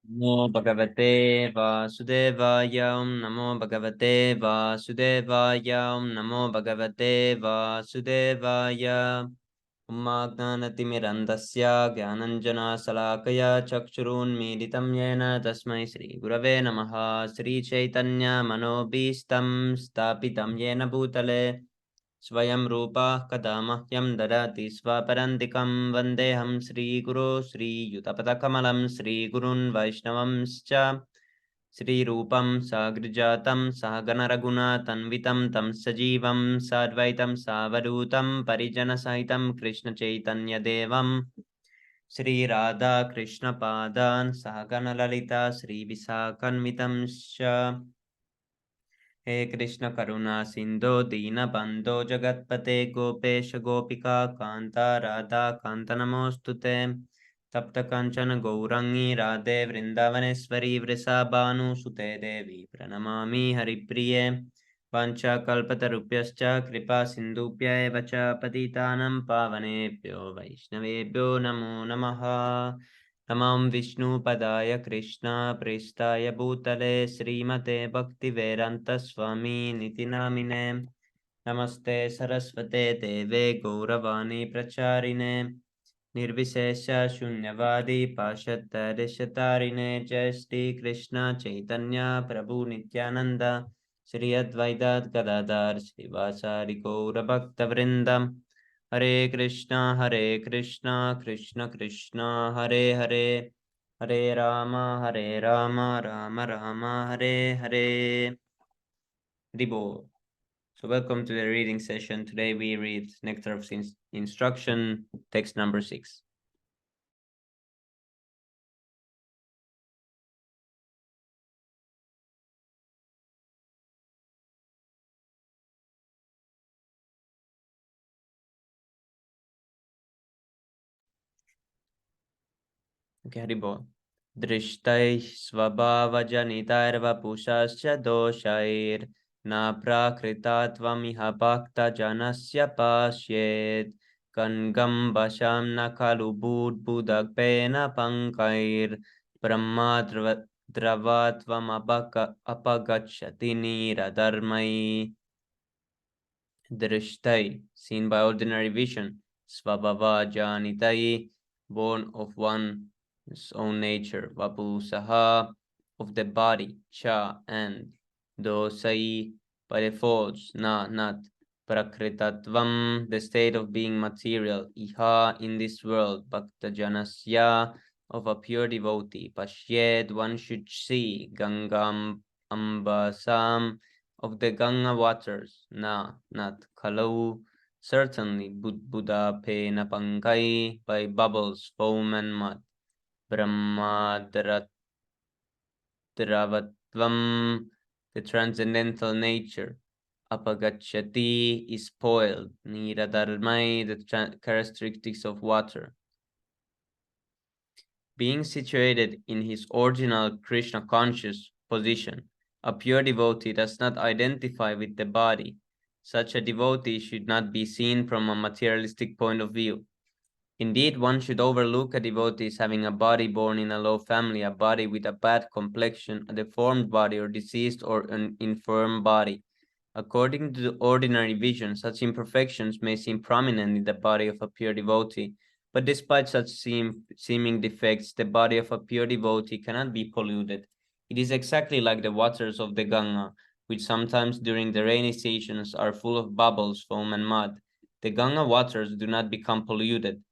Namo Bhagavate Vasudevaya Namo Bhagavate Vasudevaya Namo Bhagavate Vasudevaya Ummāgnānatimirandasya Gyananjana Salakaya Chakshurunmīlitam Yena Tasmai Sri Gurave Namaha Sri Chaitanya Manobhistam Stapitam Yena Bhutale Swayam Rupa Kada Mahyam Dadati Swaparantikam Vandeham Sri Guru Sri Yutapatakamalам Sri Gurun Vaishnavamscha Sri Rupam Sagrijatam Sahagana Raguna Tanvitam Tam Sajivam Sadvaitam Savadutam Parijana Sahitam Krishna Chaitanya Devam Sri Radha Krishna Padan Sahagana Lalita Sri Visakanvitam Sha हे कृष्ण करुणा सिंधो दीन बंधो जगतपते गोपेश गोपिका कांता राधा कांत नमोस्तुते तप्त कंचन गौरंगी राधे वृंदावनेश्वरी वृषाभानुसुते देवी प्रणमामि हरिप्रिये वाञ्छाकल्पतरुभ्यश्च कृपा सिन्धुभ्य एव च पतितानां पावनेभ्यो वैष्णवेभ्यो नमो नमः नमां विष्णुपदाय कृष्णप्रेष्ठाय भूतले श्रीमते भक्तिवेदान्तस्वामिनिति नामिने नमस्ते सरस्वते देवे गौरवाणी प्रचारिणे निर्विशेष शून्यवादी पाशत्तरिशतारिणे जय श्री कृष्ण चैतन्य प्रभु नित्यानंद श्री अद्वैत गदाधर श्रीवासादि गौरभक्तवृंदम हरे Krishna Krishna Krishna Hare Hare Hare Ram Ram Ram Hare Hare Dibo. So welcome to the reading session. Today we read Nectar of Instruction, text number 6. Okay, Haribo. Drishtay svabhavajanitarvapushascha doshair na prakritatvam bhakta janasya pashyet kangam vasham na kalu budbudakpena pankair brahma dravatvam apagachati niradharmai. Drishtai, seen by ordinary vision, svabhavajanitai, born of one's own nature, vapusaha, of the body, cha, and dosai, by the faults, na, not, prakritatvam, the state of being material, iha, in this world, bhaktajanasya, of a pure devotee, pashyed, one should see, gangam ambasam, of the Ganga waters, na, not kalau, certainly Buddha pe na pankai, by bubbles, foam and mud, Brahmadravatvam, the transcendental nature, apagachati is spoiled, niradharmai, the characteristics of water. Being situated in his original Krishna conscious position, a pure devotee does not identify with the body. Such a devotee should not be seen from a materialistic point of view. Indeed, one should overlook a devotee as having a body born in a low family, a body with a bad complexion, a deformed body, or diseased or an infirm body. According to the ordinary vision, such imperfections may seem prominent in the body of a pure devotee, but despite such seeming defects, the body of a pure devotee cannot be polluted. It is exactly like the waters of the Ganga, which sometimes during the rainy seasons are full of bubbles, foam, and mud. The Ganga waters do not become polluted.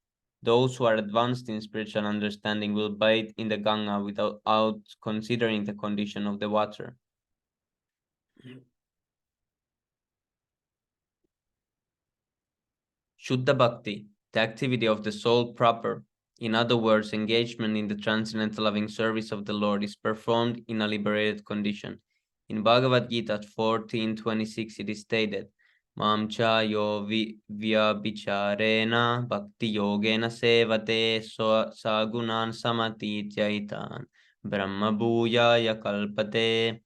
Those who are advanced in spiritual understanding will bathe in the Ganga without considering the condition of the water. Shuddha Bhakti, the activity of the soul proper, in other words, engagement in the transcendental loving service of the Lord, is performed in a liberated condition. In Bhagavad Gita 14:26, it is stated, Mam cha yo vyabhicharena bhakti yogena sevate sagunan samatityaitan brahma bhuyaya kalpate.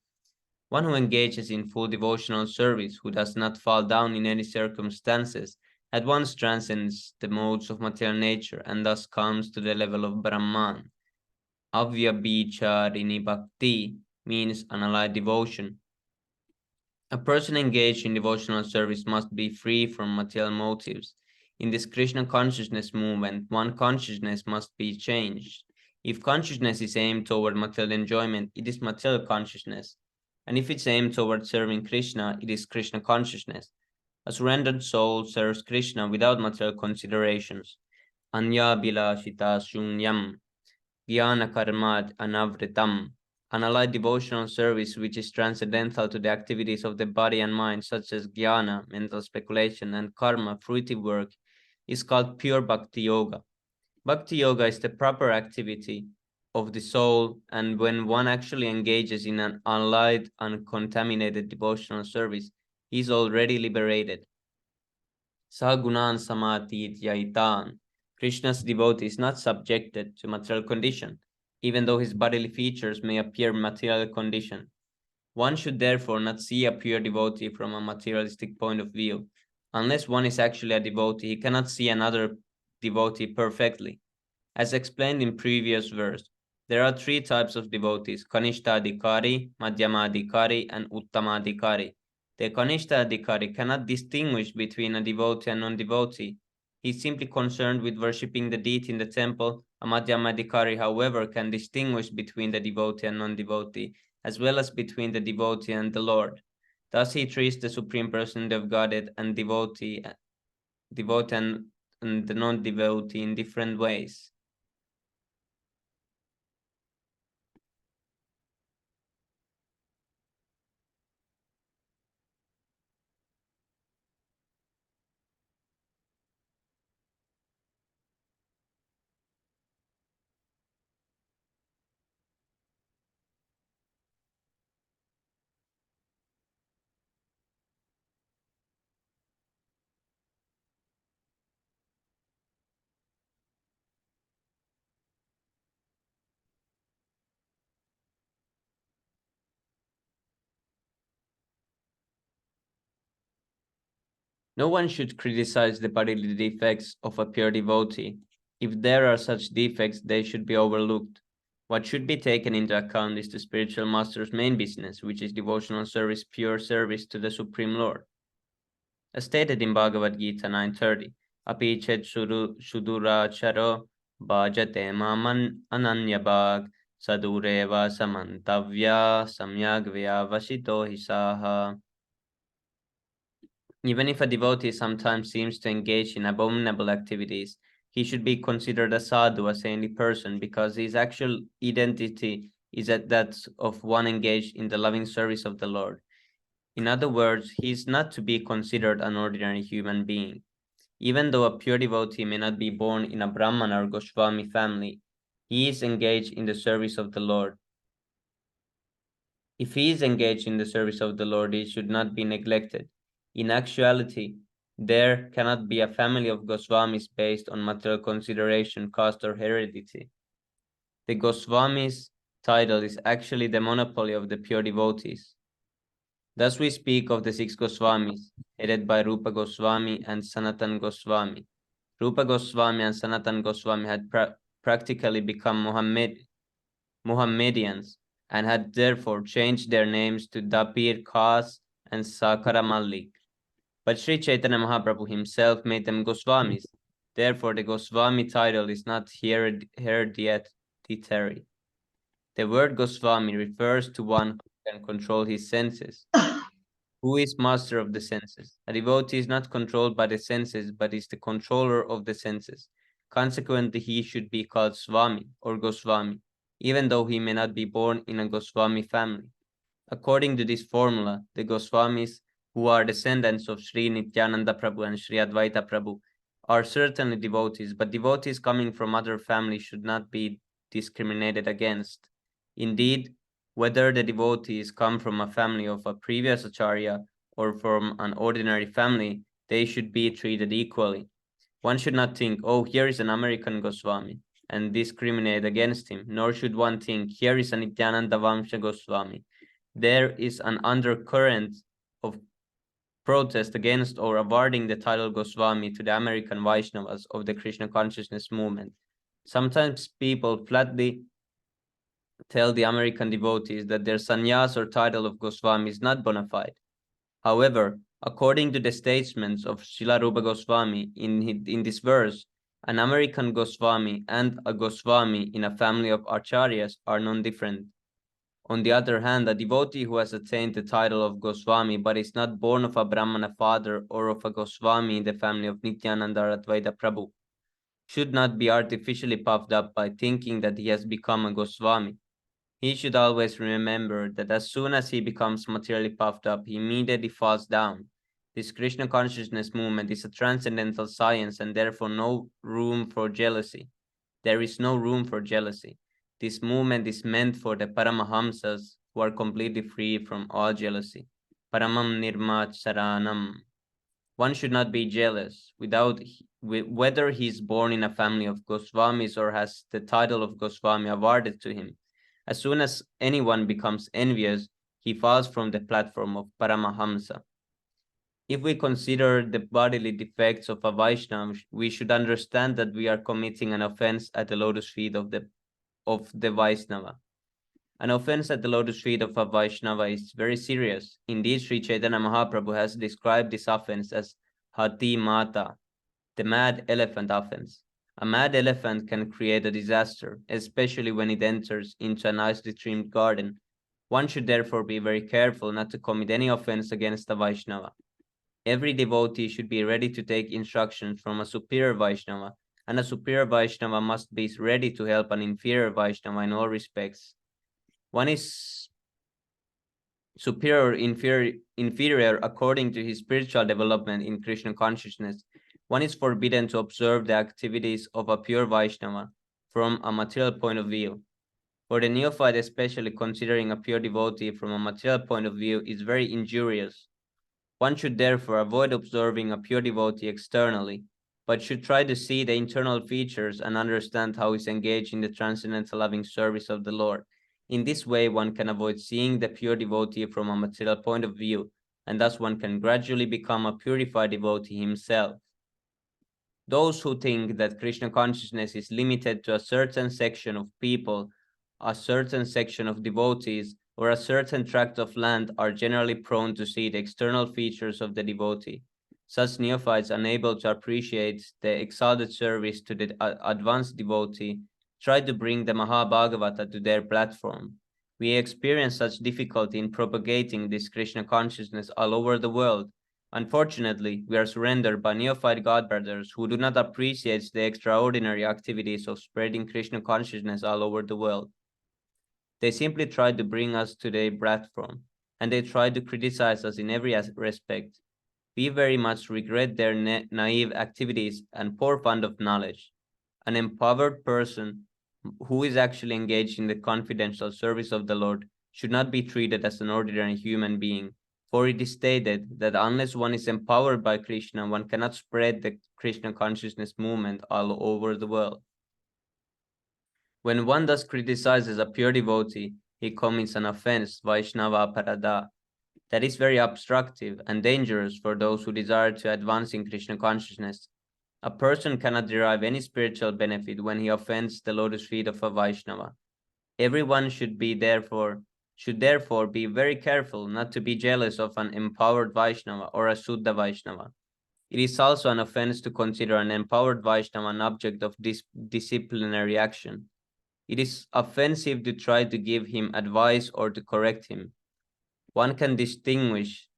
One who engages in full devotional service, who does not fall down in any circumstances, at once transcends the modes of material nature and thus comes to the level of Brahman. Avyabhicharini bhakti means unallied devotion. A person engaged in devotional service must be free from material motives. In this Krishna consciousness movement, one consciousness must be changed. If consciousness is aimed toward material enjoyment, it is material consciousness. And if it's aimed toward serving Krishna, it is Krishna consciousness. A surrendered soul serves Krishna without material considerations. Anya bilashita shunyam, jnana karmad anavritam. Unallied devotional service which is transcendental to the activities of the body and mind, such as jnana, mental speculation, and karma, fruitive work, is called pure bhakti yoga. Bhakti yoga is the proper activity of the soul, and when one actually engages in an unallied, uncontaminated devotional service, he is already liberated. Sagunan Samatit Yaitan. Krishna's devotee is not subjected to material condition, even though his bodily features may appear material condition. One should therefore not see a pure devotee from a materialistic point of view. Unless one is actually a devotee, he cannot see another devotee perfectly. As explained in previous verse, there are three types of devotees: Kanishtadikari, Madhyamadikari, and Uttamadikari. The Kanishtadikari cannot distinguish between a devotee and non-devotee. He is simply concerned with worshipping the deity in the temple. A Madhyamadikari, however, can distinguish between the devotee and non-devotee, as well as between the devotee and the Lord. Thus he treats the Supreme Personality of Godhead and devotee and the non-devotee in different ways. No one should criticize the bodily defects of a pure devotee. If there are such defects, they should be overlooked. What should be taken into account is the spiritual master's main business, which is devotional service, pure service to the Supreme Lord. As stated in Bhagavad Gita 9:30, Api chet charo bhajate maman ananyabhag sadureva samantavya samyagvya vasito hisaha. Even if a devotee sometimes seems to engage in abominable activities, he should be considered a sadhu, a saintly person, because his actual identity is that of one engaged in the loving service of the Lord. In other words, he is not to be considered an ordinary human being. Even though a pure devotee may not be born in a Brahman or Goswami family, he is engaged in the service of the Lord. If he is engaged in the service of the Lord, he should not be neglected. In actuality, there cannot be a family of Goswamis based on material consideration, caste, or heredity. The Goswamis title is actually the monopoly of the pure devotees. Thus we speak of the six Goswamis, headed by Rupa Goswami and Sanatan Goswami. Rupa Goswami and Sanatan Goswami had practically become Mohammedans and had therefore changed their names to Dapir Khas and Sakara Malik. But Sri Chaitanya Mahaprabhu himself made them Goswamis. Therefore, the Goswami title is not hereditary. The word Goswami refers to one who can control his senses. Who is master of the senses? A devotee is not controlled by the senses, but is the controller of the senses. Consequently, he should be called Swami or Goswami, even though he may not be born in a Goswami family. According to this formula, the Goswamis, who are descendants of Sri Nityananda Prabhu and Sri Advaita Prabhu, are certainly devotees, but devotees coming from other families should not be discriminated against. Indeed, whether the devotees come from a family of a previous acharya or from an ordinary family, they should be treated equally. One should not think, oh, here is an American Goswami, and discriminate against him, nor should one think, here is a Nityananda Vamsha Goswami. There is an undercurrent of protest against or awarding the title Goswami to the American Vaishnavas of the Krishna consciousness movement. Sometimes people flatly tell the American devotees that their sannyas or title of Goswami is not bona fide. However, according to the statements of Srila Rupa Goswami in this verse, an American Goswami and a Goswami in a family of acharyas are non-different. On the other hand, a devotee who has attained the title of Goswami but is not born of a Brahmana father or of a Goswami in the family of Nityananda or Advaita Prabhu should not be artificially puffed up by thinking that he has become a Goswami. He should always remember that as soon as he becomes materially puffed up, he immediately falls down. This Krishna consciousness movement is a transcendental science and therefore no room for jealousy. There is no room for jealousy. This movement is meant for the Paramahamsas who are completely free from all jealousy. Paramam Nirmacharanam. One should not be jealous whether he is born in a family of Goswamis or has the title of Goswami awarded to him. As soon as anyone becomes envious, he falls from the platform of Paramahamsa. If we consider the bodily defects of a Vaishnava, we should understand that we are committing an offense at the lotus feet of the Vaishnava. An offense at the lotus feet of a Vaishnava is very serious. Indeed, Sri Chaitanya Mahaprabhu has described this offense as Hati Mata, the mad elephant offense. A mad elephant can create a disaster, especially when it enters into a nicely trimmed garden. One should therefore be very careful not to commit any offense against a Vaishnava. Every devotee should be ready to take instructions from a superior Vaishnava, and a superior Vaishnava must be ready to help an inferior Vaishnava in all respects. One is superior, inferior according to his spiritual development in Krishna consciousness. One is forbidden to observe the activities of a pure Vaishnava from a material point of view. For the neophyte, especially, considering a pure devotee from a material point of view is very injurious. One should therefore avoid observing a pure devotee externally, but should try to see the internal features and understand how he is engaged in the transcendental loving service of the Lord. In this way, one can avoid seeing the pure devotee from a material point of view, and thus one can gradually become a purified devotee himself. Those who think that Krishna consciousness is limited to a certain section of people, a certain section of devotees, or a certain tract of land are generally prone to see the external features of the devotee. Such neophytes, unable to appreciate the exalted service to the advanced devotee, try to bring the Mahabhagavata to their platform. We experience such difficulty in propagating this Krishna consciousness all over the world. Unfortunately, we are surrendered by neophyte godbrothers who do not appreciate the extraordinary activities of spreading Krishna consciousness all over the world. They simply try to bring us to their platform, and they try to criticize us in every respect. We very much regret their naive activities and poor fund of knowledge. An empowered person who is actually engaged in the confidential service of the Lord should not be treated as an ordinary human being, for it is stated that unless one is empowered by Krishna, one cannot spread the Krishna consciousness movement all over the world. When one thus criticizes a pure devotee, he commits an offense, Vaishnava Parada, that is very obstructive and dangerous for those who desire to advance in Krishna consciousness. A person cannot derive any spiritual benefit when he offends the lotus feet of a Vaishnava. Everyone should therefore be very careful not to be jealous of an empowered Vaishnava or a Suddha Vaishnava. It is also an offense to consider an empowered Vaishnava an object of disciplinary action. It is offensive to try to give him advice or to correct him. One can distinguish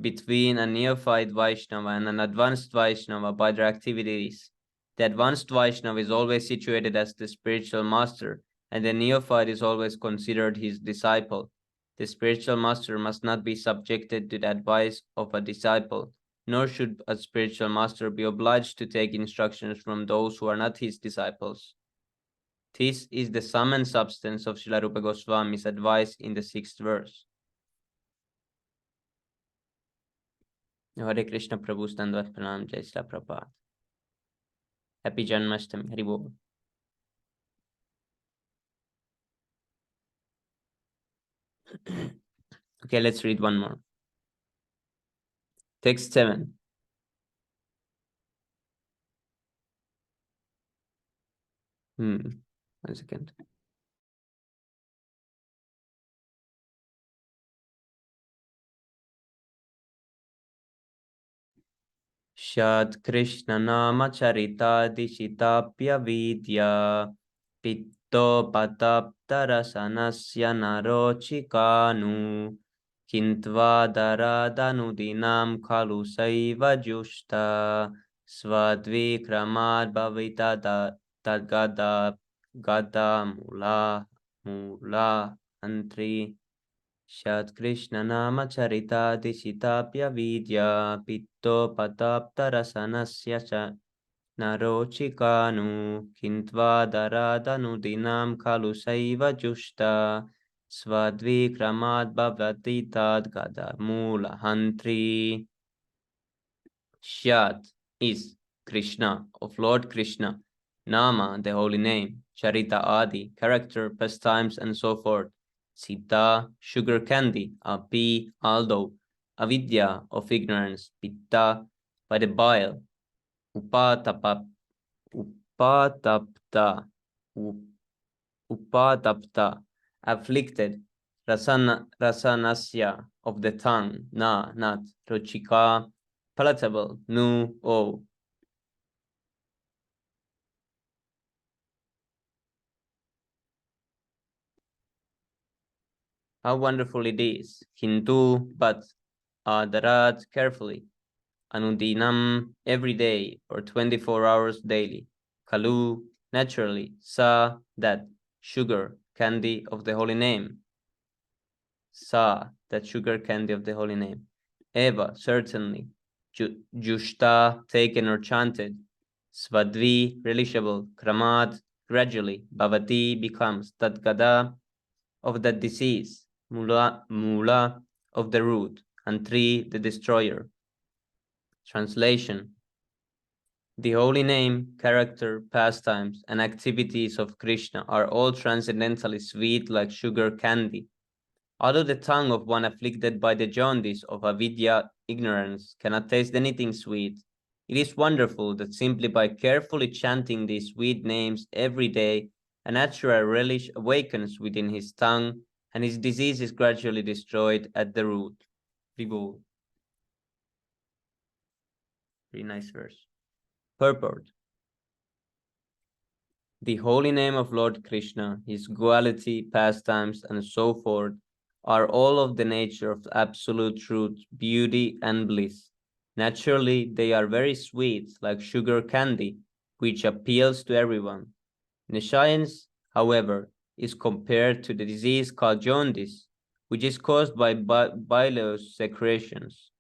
between a neophyte Vaishnava and an advanced Vaishnava by their activities. The advanced Vaishnava is always situated as the spiritual master, and the neophyte is always considered his disciple. The spiritual master must not be subjected to the advice of a disciple, nor should a spiritual master be obliged to take instructions from those who are not his disciples. This is the sum and substance of Srila Rupa Goswami's advice in the 6th verse. Hare Krishna Prabhu Standvat Pranam Jai Srila Prabhupada. Happy Janmashtami, Hari Bol. Okay, let's read one more. Text 7. One second. Shat Krishna Nama Charita Dishitapya Vidya Pitto Pataptarasanasya Narochikanu Kintva Daradhanudinam Khalu Saiva Jushta Svadvikramad Bhavita Tadgada Gada Mula Antri Shat Krishna Nama Charita Dishitapya Vidya Pitto Pataptarasanasya cha Narochikanu Kintva Daradhanudinam Khalu Saiva Jushta Svadvikramad Bhavati Tadgada Mula Hantri. Shat is Krishna, of Lord Krishna. Nama, the holy name. Charita Adi, character, pastimes, and so forth. Sita, sugar candy. Api, although. Avidya, of ignorance. Pitta, by the bile. Upatapta, upatapta, afflicted. Rasanasya, of the tongue. Na, not. Rochika, palatable. Nu, oh. How wonderful it is. Hindu, but Darat carefully. Anudinam every day or 24 hours daily. Kalu naturally. Sa that sugar candy of the holy name. Sa that sugar candy of the holy name. Eva certainly. Jushta taken or chanted. Svadvi relishable. Kramad gradually. Bhavati becomes. Tadgada of that disease. Mula of the root. And Tri the destroyer. Translation: the holy name, character, pastimes, and activities of Krishna are all transcendently sweet like sugar candy. Although the tongue of one afflicted by the jaundice of avidya, ignorance, cannot taste anything sweet, it is wonderful that simply by carefully chanting these sweet names every day, a natural relish awakens within his tongue, and his disease is gradually destroyed at the root. Vibhu. Very nice verse. Purport: the holy name of Lord Krishna, his duality, pastimes, and so forth, are all of the nature of absolute truth, beauty, and bliss. Naturally, they are very sweet, like sugar candy, which appeals to everyone. Nescience, however, is compared to the disease called jaundice, which is caused by bilious secretions.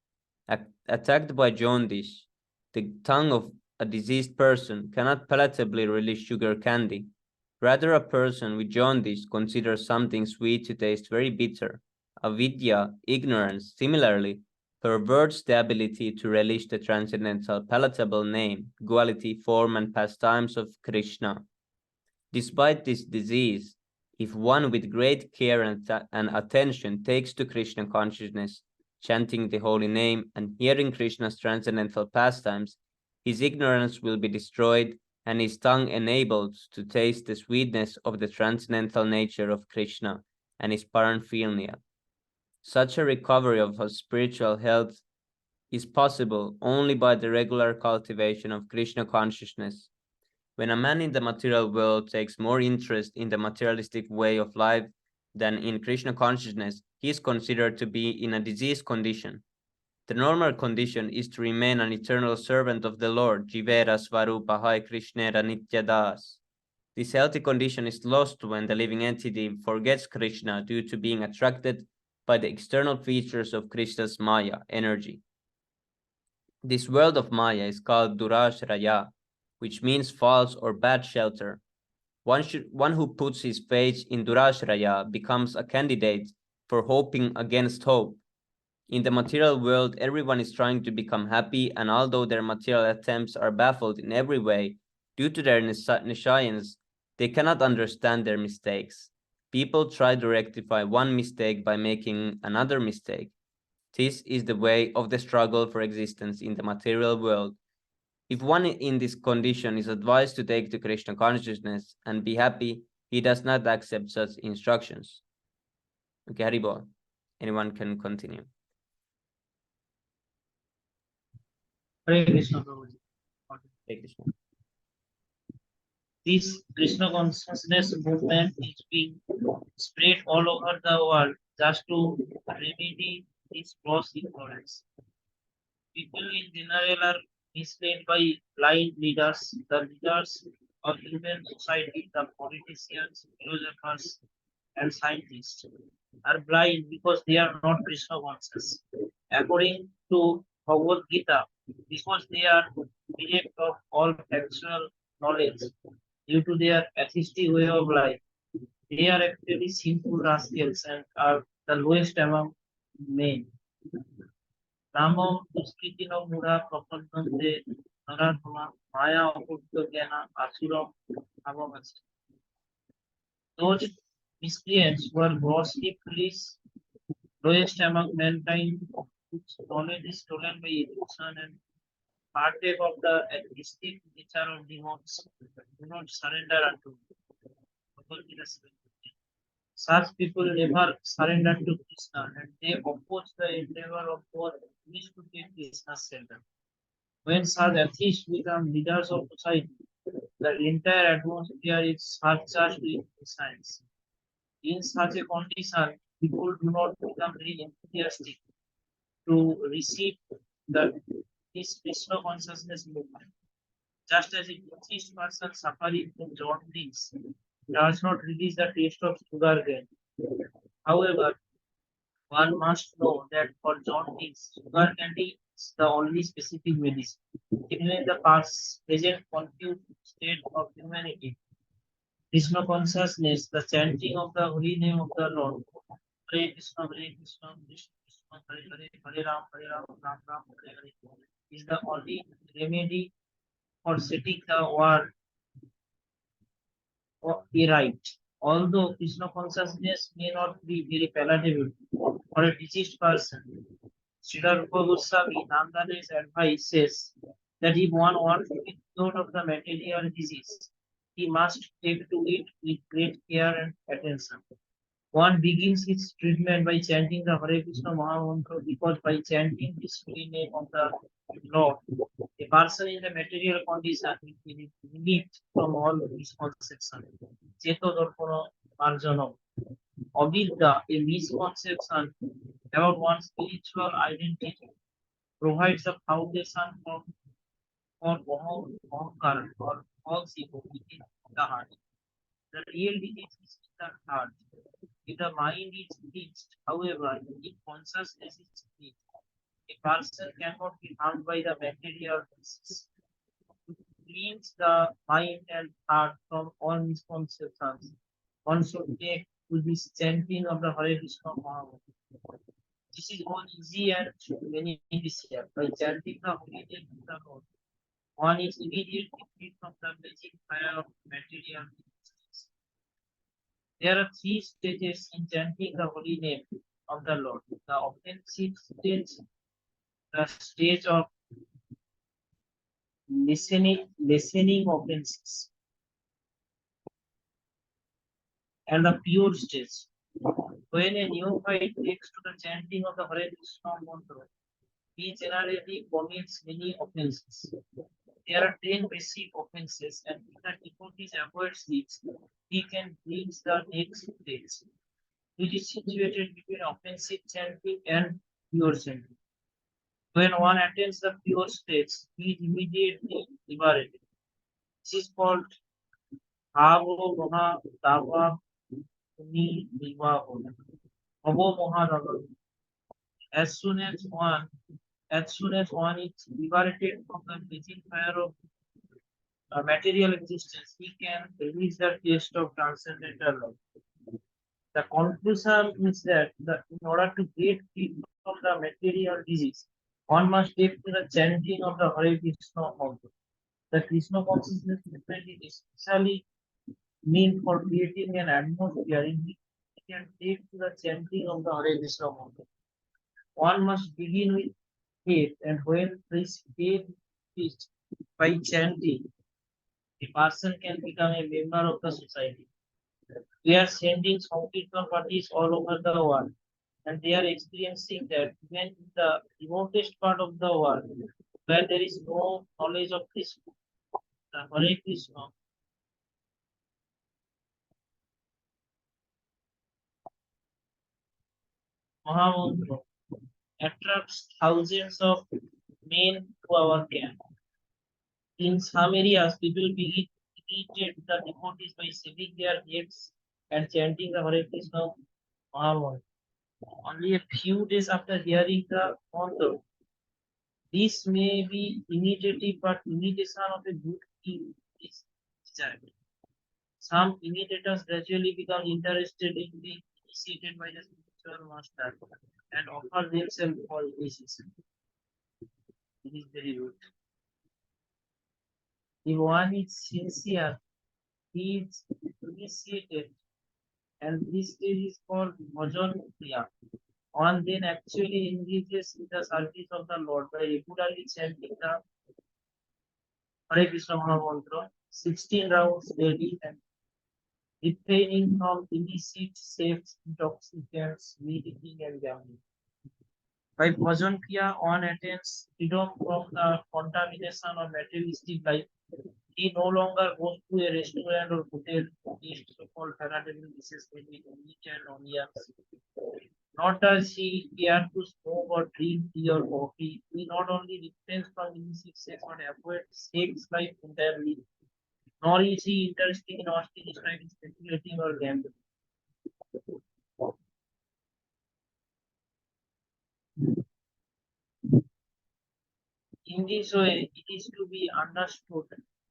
Attacked by jaundice, the tongue of a diseased person cannot palatably relish sugar candy. Rather, a person with jaundice considers something sweet to taste very bitter. Avidya, ignorance, similarly, perverts the ability to relish the transcendental palatable name, quality, form, and pastimes of Krishna. Despite this disease, if one with great care and attention takes to Krishna consciousness, chanting the holy name and hearing Krishna's transcendental pastimes, his ignorance will be destroyed and his tongue enabled to taste the sweetness of the transcendental nature of Krishna and his paraphernalia. Such a recovery of his spiritual health is possible only by the regular cultivation of Krishna consciousness. When a man in the material world takes more interest in the materialistic way of life than in Krishna consciousness, he is considered to be in a diseased condition. The normal condition is to remain an eternal servant of the Lord, Jivera Svarupa Hai Krishnera Nityadas. This healthy condition is lost when the living entity forgets Krishna due to being attracted by the external features of Krishna's Maya, energy. This world of Maya is called Durashraya, which means false or bad shelter. One who puts his faith in Durashraya becomes a candidate for hoping against hope. In the material world, everyone is trying to become happy, and although their material attempts are baffled in every way due to their nescience, they cannot understand their mistakes. People try to rectify one mistake by making another mistake. This is the way of the struggle for existence in the material world. If one in this condition is advised to take to Krishna consciousness and be happy, he does not accept such instructions. Okay, Haribol. Anyone can continue. Hare Krishna Prabhuji. Hare Krishna. This Krishna consciousness movement is being spread all over the world just to remedy this gross ignorance. People in general are misled by blind leaders, the leaders of human society, the politicians, philosophers, and scientists are blind because they are not Krishna conscious. According to Bhagavad Gita, because they are bereft of all factual knowledge due to their atheistic way of life, they are actually sinful rascals and are the lowest among men. Namam Duskritino Mura Propagande Naratma Maya Upudogana Asuram Avavast. Those miscreants were grossly foolish, lowest among mankind, whose knowledge is stolen by education and partake of the atheistic nature of demons, do not surrender unto me. Such people never surrender to Krishna and they oppose the endeavor of God wish to take Krishna's shelter. When such atheists become leaders of society, the entire atmosphere is surcharged with science. In such a condition, people do not become very enthusiastic to receive the this Krishna consciousness movement. Just as a diseased person suffering from jaundice does not release the taste of sugar cane. However, one must know that for jaundice, sugar candy is the only specific medicine. Even in the past, present confused state of humanity, Krishna consciousness, the chanting of the holy name of the Lord, Hare Krishna, Krishna Krishna, Hare Hare, Hare Ram, Ram Ram, Hare Hare, is the only remedy for setting the world right. Although Krishna consciousness may not be very palatable for a diseased person, Srila Rupa Goswami Nandade's advice says that if one wants to be cured of the material disease, he must take to it with great care and attention. One begins his treatment by chanting the Hare Krishna Mahamantra because by chanting this holy name of the Lord, a person in the material condition will be relieved from all misconception. Cheto Darpana Marjanam. Avidya, a misconception about one's spiritual identity, provides a foundation for Ahankara or false ego within the heart. The real disease is in the heart. If the mind is fixed, however, if consciousness is fixed, a person cannot be harmed by the material disease. To cleanse the mind and heart from all misconceptions, one should take to this chanting of the Hare Krishna Mahamantra. This is all easy and beneficial. By chanting the holy name of the Lord, one is immediately free from the blazing fire of material existence. There are three stages in chanting the holy name of the Lord. The offensive stage, the stage of listening offenses, and the pure stage. When a neophyte takes to the chanting of the Hare Krishna mantra, he generally commits many offenses. There are 10 basic offenses, and if the devotee avoids these, he can reach the next stage, which is situated between offensive chanting and pure chanting. When one attains the pure stage, he is immediately liberated. This is called Avo Moha Dava Puni Vivaho. Avo Moha Dava. As soon as one as soon as one is liberated from the blazing fire of material existence, he can reach the taste of transcendental love. The conclusion is that in order to get free from the material disease, one must take to the chanting of the Hare Krishna mantra. The Krishna consciousness movement is especially meant for creating an atmosphere in which we can take to the chanting of the Hare Krishna mantra. One must begin with faith, and when this faith is by chanting, a person can become a member of the society. We are sending Sankirtan parties all over the world, and they are experiencing that even in the remotest part of the world, where there is no knowledge of Krishna. The Hare Krishna Mahamantra attracts thousands of men to our camp. In some areas, people begin to irritate the devotees by shaving their heads and chanting the Hare Krishna Mahamantra. Only a few days after hearing the mantra, this may be imitative, but imitation of a good king is desired. Some imitators gradually become interested in being initiated by the spiritual master and offer themselves for initiation. It is very good. If one is sincere, he is initiated, and this stage is called bhajan kriya. One then actually engages in the service of the Lord by regularly chanting the Hare Krishna Maha Mantra 16 rounds daily and refraining from illicit, sex, intoxicants, meat eating, and gambling. By bhajan kriya, one attains freedom from the contamination of materialistic life. He no longer goes to a restaurant or hotel, eats so-called paradise dishes made with meat and onions. Nor does he care to smoke or drink tea or coffee. He not only refrains from illicit sex but avoids sex life entirely. Nor is he interested in hostility, speculating or gambling. In this way, it is to be understood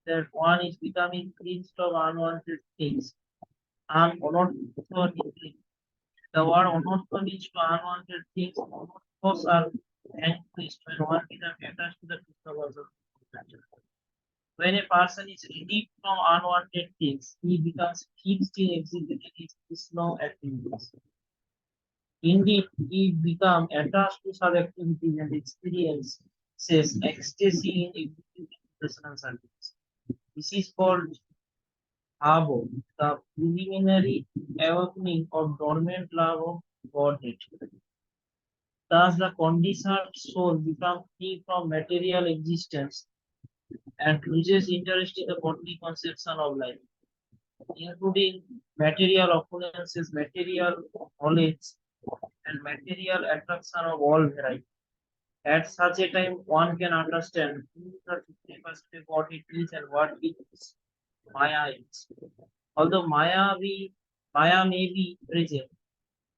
that one is becoming cleansed of unwanted things. And the word anartha means to unwanted things. Anarthas are vanquished when one becomes attached to the Krishna version. When a person is relieved from unwanted things, he becomes fixed in executing his Krishna activities. Indeed, he becomes attached to such activities and experiences ecstasy in executing personal service. This is called Havo, the preliminary awakening of dormant love of Godhead. Thus, the conditioned soul becomes free from material existence and loses interest in the bodily conception of life, including material opulences, material knowledge, and material attraction of all variety. At such a time, one can understand who the 50% what it is and what it is. Maya is. Although Maya may be present,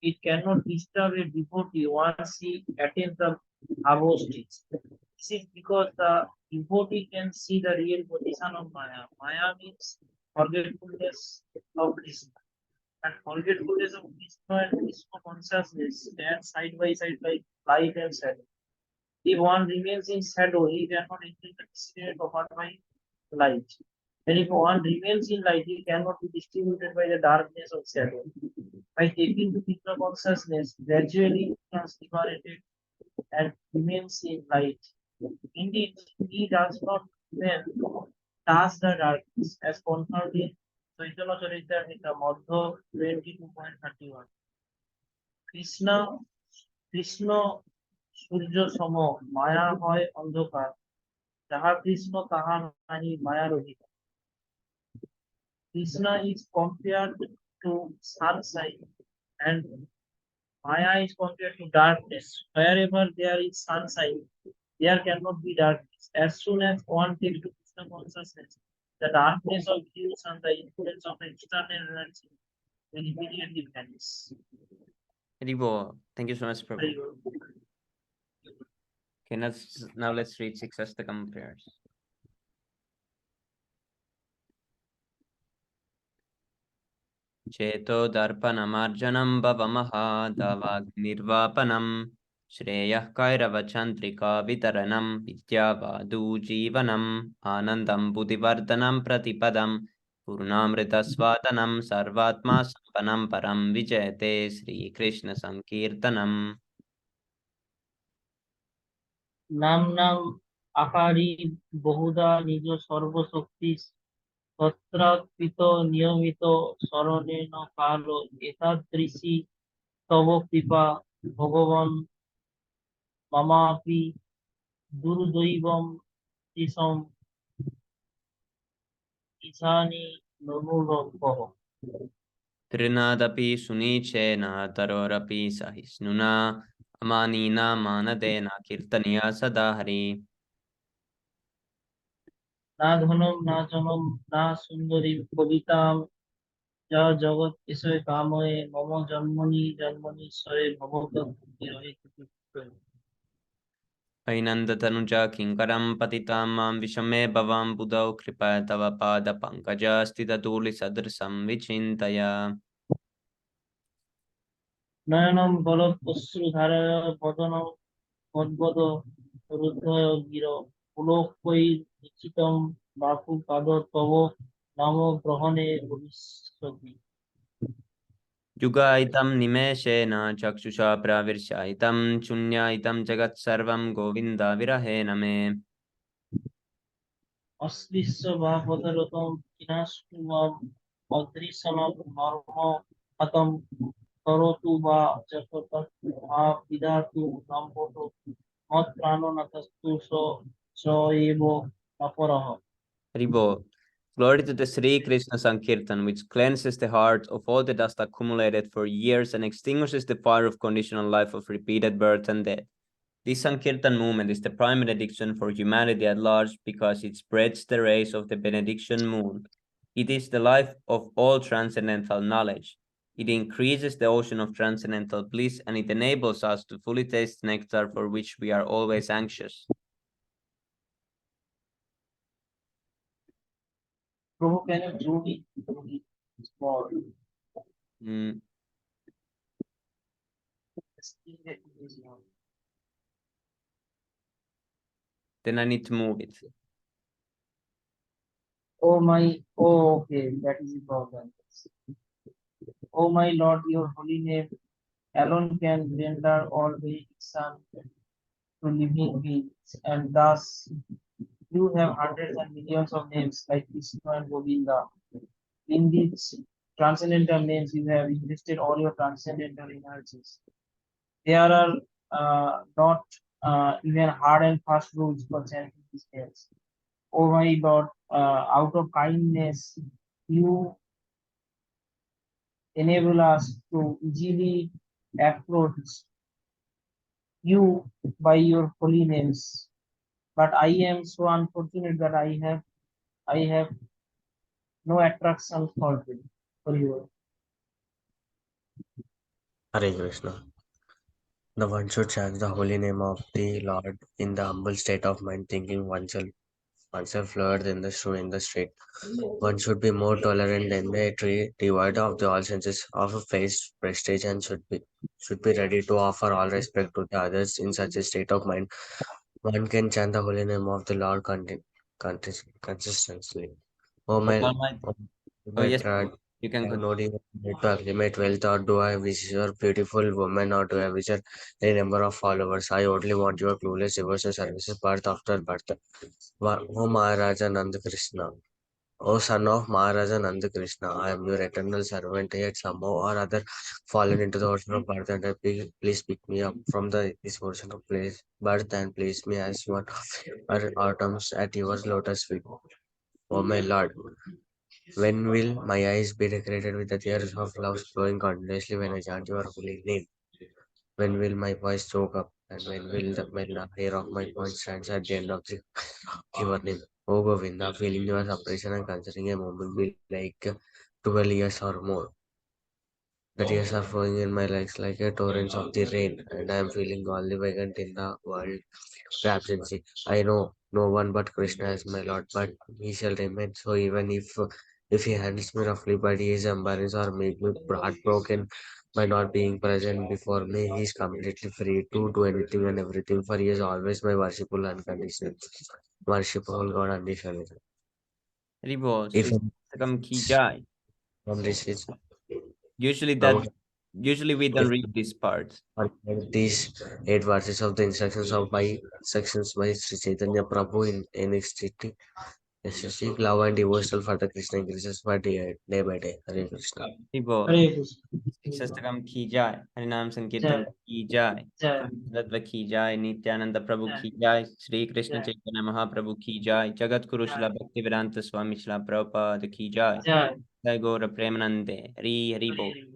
it cannot disturb a devotee once he attains the above stage. This is because the devotee can see the real position of Maya. Maya means forgetfulness of Krishna. And forgetfulness of Krishna and Krishna consciousness stand side by side like light and shadow. If one remains in shadow, he cannot enter the spirit offered by light. And if one remains in light, he cannot be distributed by the darkness of shadow. By taking to Krishna consciousness, gradually he becomes liberated and remains in light. Indeed, he does not even touch the darkness, as confirmed in Chaitanya Charitamrita, Madhya 22.31. Krishna Krishna সূর্য সম মায়া হয় অন্ধকার যাহা কৃষ্ণ তাহা নাহি মায়ার অধিকার. Krishna is compared to sunshine and Maya is compared to darkness. Wherever there is sunshine, there cannot be darkness. As soon as one takes to Krishna consciousness, the darkness of views and the influence of external energy will immediately vanish. Ribo, thank you so much, Prabhu. Very good. Okay, now let's read six Astakam prayers. Cheto darpanamarjanam bhavamahadavagnirvapanam Shreyah Kairavachandrika Vitaranam Vidyavadu Jivanam Anandam Buddhivardhanam Pratipadam Purnamritasvatanam Sarvatma Sampanam Param Vijayate Sri Krishna Sankirtanam. নাম নাম আকারি বহুদা নিজ সর্বশক্তি তত্রাৎপিত নিয়মিত শরণেন কাল এতাদৃশী তব কৃপা ভগবান মামাপি Durudaivam Tisam Isani Nanurabhavam. तृणादपि सुनीचेन तरोरपि सहिष्णुना अमानिना मानदेन कीर्तनीया सदा हरि না ধনম না জনম না সুন্দরী কবিতাম যা জগৎ এসে কাময়ে মম জন্মনি জন্মনি ঈশ্বরে ভগবত রহে। ऐनन्दतनुजा किङ्करं पतितां मां विषमे भवां बुधौ कृपया तव पादपङ्कजस्थितधूलिसदृशं विचिन्तय নয়নম গলৎ অশ্রু ধারায় বদনম মদ্বদ রুদ্ধয় গির পুলকৈ নিশ্চিতম বাপু পাদ তব নাম গ্রহণে ভবিষ্যতি। युगायितं निमेषेण चक्षुषा प्रविर्शायितं शून्यायितं जगत्सर्वं गोविन्द विरहेण मे অস্পৃশ্য বা পদরতম বিনাষ্টুমাম অদৃশ্যনম মর্ম হতম করতু বা যততৎ মা বিধাতু নম্বত মৎ প্রাণনাথস্তু স এব অপরঃ। Haribo. Glory to the Sri Krishna Sankirtan, which cleanses the heart of all the dust accumulated for years and extinguishes the fire of conditional life of repeated birth and death. This Sankirtan movement is the prime benediction for humanity at large because it spreads the rays of the benediction moon. It is the life of all transcendental knowledge. It increases the ocean of transcendental bliss and it enables us to fully taste nectar for which we are always anxious. প্রভু can you do it small? Mm, then I need to move it. Oh my, oh okay, that is the problem. Oh my Lord, your holy name alone can render all benediction to living beings, and thus you have hundreds and millions of names like Krishna and Govinda. In these transcendental names, you have invested all your transcendental energies. There are not even hard and fast rules for chanting these names. Oh my Lord, out of kindness, you enable us to easily approach you by your holy names. But I am so unfortunate that I have no attraction for you. Hare Krishna. The one should chant the holy name of the Lord in the humble state of mind, thinking oneself lower than the shoe in the street. One should be more tolerant than a tree, devoid of the all senses of a face, prestige, and should be ready to offer all respect to the others in such a state of mind. One can chant the holy name of the Lord consistently. Oh my, All my, oh oh my yes, God, you I can have continue. not even need to acclimate wealth, or do I wish your beautiful woman, or do I wish her a number of followers? I only want your clueless devotion services birth after birth. O Maharaja Nanda Krishna, O son of Maharaja Nanda Krishna, I am your eternal servant, yet somehow or other fallen into the ocean of birth, and please pick me up from this ocean of birth and place me as one of your autumns at your lotus feet. O my Lord, when will my eyes be decorated with the tears of love flowing continuously when I chant your holy name? When will my voice choke up? And when will the hair of my point stand at the end of your name? Oh Govinda, feeling your separation and considering a moment be like 12 years or more. The tears are flowing in my legs like a torrent of the rain, and I am feeling all the vacant in the world absence. I know no one but Krishna is my Lord, but he shall remain so even if he handles me roughly, but he is embarrassed or make me heartbroken by not being present before me, he is completely free to do anything and everything, for he is always my worshipful unconditional. Worshipful God unconditionally. Haribo, If Sri Sakam Ki Jai. from this is Usually Prabhu, that, usually we don't if read this part. these 8 verses of the instructions by Sri Chaitanya Prabhu in ecstasy. Yes, yes, seek love and devotional for the Krishna increases by day by day. Hare Krishna. बोल हरे कृष्ण शिक्षास्तकम की जाए, हरिनाम संकीर्तन जय की जाए, जय तत्व की जाए, नित्यानंद प्रभु जय की जाए, श्री कृष्ण जय चैतन्य महाप्रभु की जाए, जगत गुरु शिला जय भक्ति वेदांत स्वामी शिला प्रभुपाद की जाए, जय जय गौर प्रेमानंदे हरि हरि हरे बोल। हरे